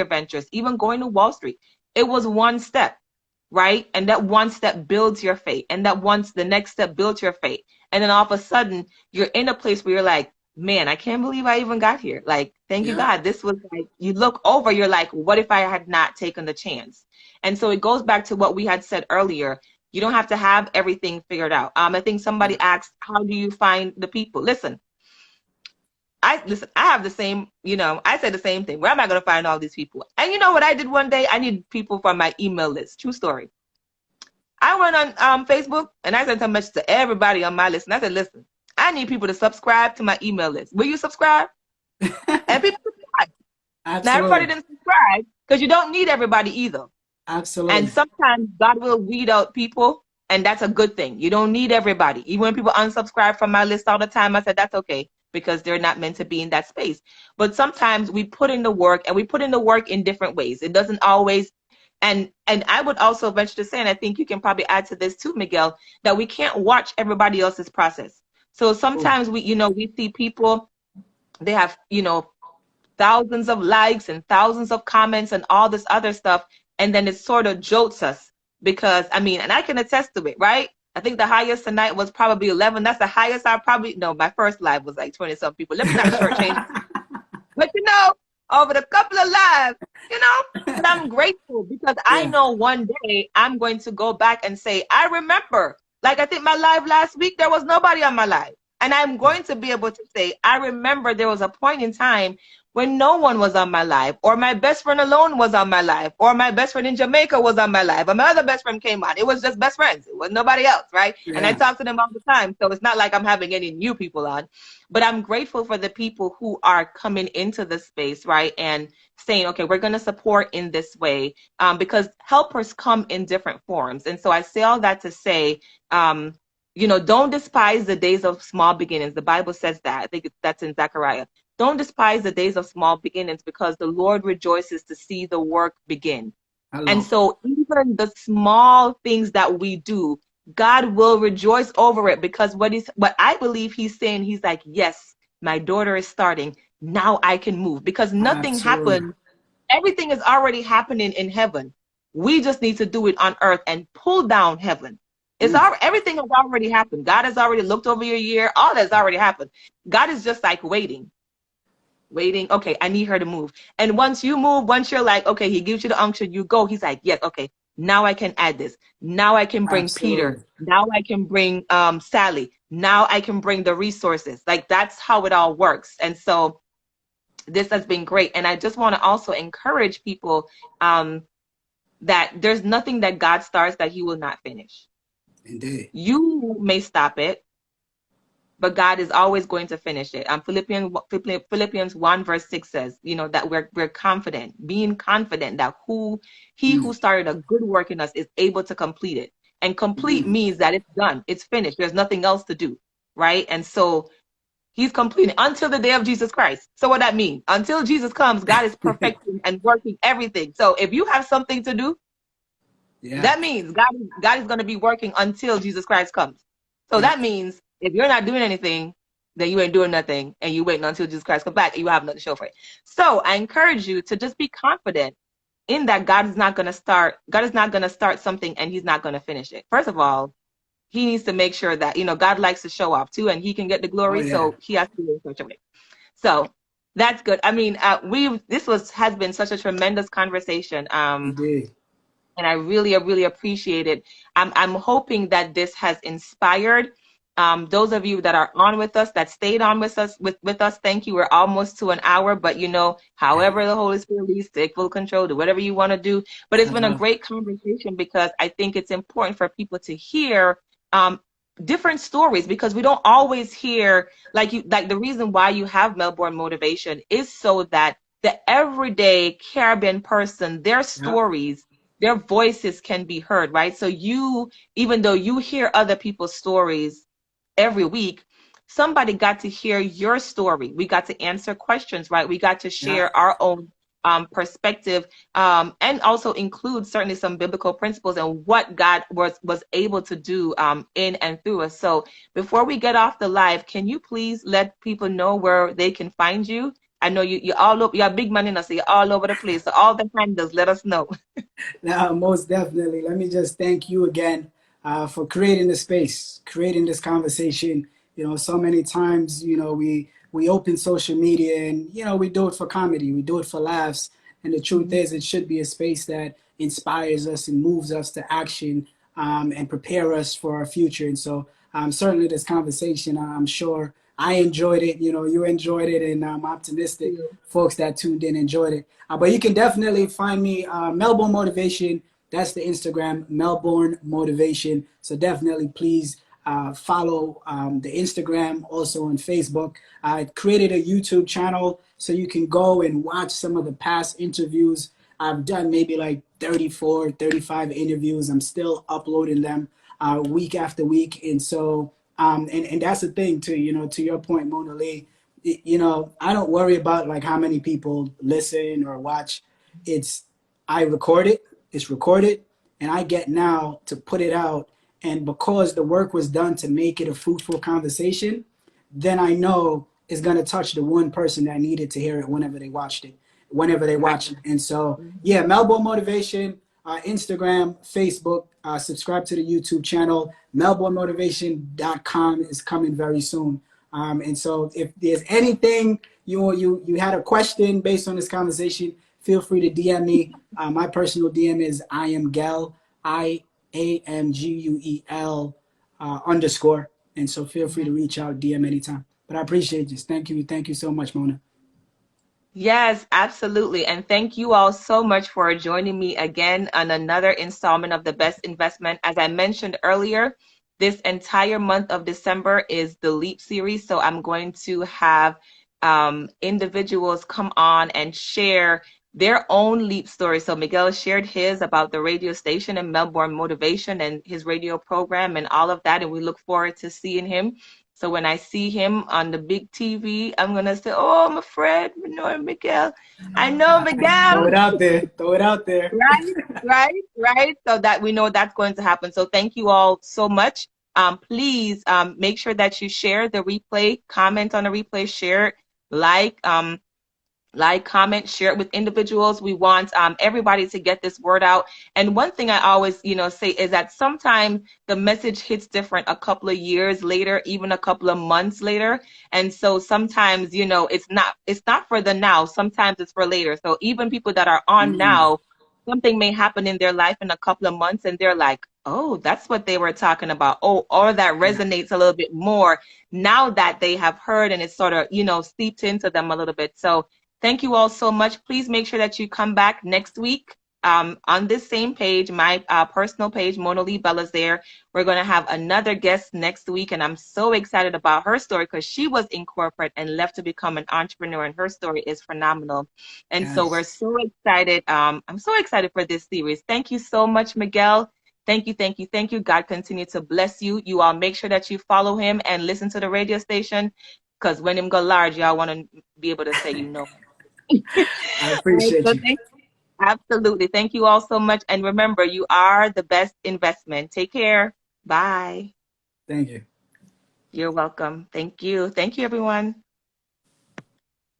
ventures, even going to Wall Street, it was one step, right? And that one step builds your faith, and the next step builds your faith, and then all of a sudden you're in a place where you're like, man, I can't believe I even got here. Like, thank you, Yeah. God. This was like, you look over, you're like, what if I had not taken the chance? And so it goes back to what we had said earlier. You don't have to have everything figured out. I think somebody Yeah. asked, how do you find the people? Listen, I have the same, I said the same thing. Where am I going to find all these people? And you know what I did one day? I needed people from my email list. True story. I went on Facebook and I sent a message to everybody on my list. And I said, listen, I need people to subscribe to my email list. Will you subscribe? And people subscribe. Now, everybody Absolutely. didn't subscribe because you don't need everybody either. And Absolutely. sometimes God will weed out people, and that's a good thing. You don't need everybody. Even when people unsubscribe from my list all the time, I said that's okay because they're not meant to be in that space. But sometimes we put in the work, and we put in the work in different ways. It doesn't always. And I would also venture to say, and I think you can probably add to this too, Miguel, that we can't watch everybody else's process. So Ooh. sometimes we see people, they have, thousands of likes and thousands of comments and all this other stuff. And then it sort of jolts us because, I mean, and I can attest to it, right? I think the highest tonight was probably 11. That's the highest I probably, no, my first live was like 20 some people. Let me not shortchange. But over the couple of lives, you know? But I'm grateful because I Yeah. know one day I'm going to go back and say, I remember. Like I think my live last week, there was nobody on my live. And I'm Yeah. going to be able to say, I remember there was a point in time when no one was on my live, or my best friend alone was on my live, or my best friend in Jamaica was on my live, and my other best friend came on. It was just best friends. It was nobody else, right? And I Yeah. talk to them all the time. So it's not like I'm having any new people on. But I'm grateful for the people who are coming into the space, right? And saying, okay, we're going to support in this way, because helpers come in different forms. And so I say all that to say, don't despise the days of small beginnings. The Bible says that. I think that's in Zechariah. Don't despise the days of small beginnings because the Lord rejoices to see the work begin. And Hello. so even the small things that we do, God will rejoice over it because what I believe he's saying, he's like, yes, my daughter is starting. Now I can move because nothing Absolutely. happened. Everything is already happening in heaven. We just need to do it on earth and pull down heaven. Mm. Everything has already happened. God has already looked over your year. All that's already happened. God is just like waiting. Okay, I need her to move. And once you move, once you're like, okay, he gives you the unction, you go. He's like, yes, okay, now I can add this. Now I can bring Peter. Absolutely. Now I can bring Sally. Now I can bring the resources. Like that's how it all works. And so this has been great. And I just want to also encourage people that there's nothing that God starts that he will not finish. Indeed. You may stop it, but God is always going to finish it. Philippians 1 verse 6 says, that we're confident, being confident that he Mm. who started a good work in us is able to complete it. And complete Mm. means that it's done, it's finished. There's nothing else to do, right? And so he's completing until the day of Jesus Christ. So what that means, until Jesus comes, God is perfecting and working everything. So if you have something to do, Yeah. that means God is going to be working until Jesus Christ comes. So Yeah. that means if you're not doing anything, then you ain't doing nothing and you waiting until Jesus Christ comes back and you have nothing to show for it. So I encourage you to just be confident in that God is not going to start something and he's not going to finish it. First of all, he needs to make sure that, God likes to show off too and he can get the Oh glory. yeah. So he has to do it in such a way. So that's good. I mean, has been such a tremendous conversation. Indeed. And I really appreciate it. I'm hoping that this has inspired those of you that are on with us, that stayed on with us. Thank you. We're almost to an hour, but however the Holy Spirit leads, take full control, do whatever you want to do. But it's been a Hello. great conversation because I think it's important for people to hear different stories because we don't always hear like the reason why you have Melbourne Motivation is so that the everyday Caribbean person, their Yep. stories, their voices can be heard, right? So even though you hear other people's stories every week, somebody got to hear your story. We got to answer questions, right? We got to Yeah. share our own perspective, and also include certainly some biblical principles and what God was able to do in and through us. So before we get off the live, can you please let people know where they can find you? I know you're all over, you're a big man in us, so you're all over the place. So all the handles, let us know. Now, most definitely. Let me just thank you again for creating the space, creating this conversation. So many times, we open social media and we do it for comedy, we do it for laughs. And the truth is, it should be a space that inspires us and moves us to action, and prepare us for our future. And so, certainly, this conversation, I'm sure I enjoyed it. You enjoyed it, and I'm optimistic folks that tuned in enjoyed it. But you can definitely find me, Melbourne Motivation. That's the Instagram, Melbourne Motivation. So definitely please follow the Instagram, also on Facebook. I created a YouTube channel so you can go and watch some of the past interviews. I've done maybe like 34, 35 interviews. I'm still uploading them week after week. And so, and that's the thing too, to your point, Mona-Lee, I don't worry about like how many people listen or watch. It's I record it, it's recorded, and I get now to put it out. And because the work was done to make it a fruitful conversation, then I know it's gonna touch the one person that needed to hear it whenever they watched it, whenever they Right. watch it. And so, Mhm. yeah, Melbourne Motivation, Instagram, Facebook, subscribe to the YouTube channel. MelbourneMotivation.com is coming very soon. And so if there's anything you had a question based on this conversation, feel free to DM me. My personal DM is I am Gel, IAMGUEL underscore. And so feel free to reach out, DM anytime. But I appreciate this. Thank you so much, Mona. Yes, absolutely. And thank you all so much for joining me again on another installment of The Best Investment. As I mentioned earlier, this entire month of December is the Leap series. So I'm going to have individuals come on and share their own leap story. So Miguel shared his about the radio station and Melbourne Motivation and his radio program and all of that. And we look forward to seeing him. So when I see him on the big TV, I'm gonna say, "Oh, my friend, Miguel. I know Throw Miguel." it out there. Throw it out there. Right, right. So that we know that's going to happen. So thank you all so much. Please make sure that you share the replay, comment on the replay, share it, like. Like, comment, share it with individuals. We want everybody to get this word out. And one thing I always, say is that sometimes the message hits different a couple of years later, even a couple of months later. And so sometimes, it's not for the now. Sometimes it's for later. So even people that are on Mm, now, something may happen in their life in a couple of months, and they're like, "Oh, that's what they were talking about." Oh, or that yeah. resonates a little bit more now that they have heard and it's sort of, seeped into them a little bit. So thank you all so much. Please make sure that you come back next week on this same page, my personal page, Mona-Lee Belizaire. We're going to have another guest next week, and I'm so excited about her story because she was in corporate and left to become an entrepreneur, and her story is phenomenal. And so we're Yes. so excited. I'm so excited for this series. Thank you so much, Miguel. Thank you, thank you, thank you. God continue to bless you. You all make sure that you follow him and listen to the radio station because when him go large, y'all want to be able to say you know. I Right. appreciate So you. absolutely. Thank you all so much. And remember, you are the best investment. Take care. Bye. Thank you. You're welcome. Thank you. Thank you, everyone.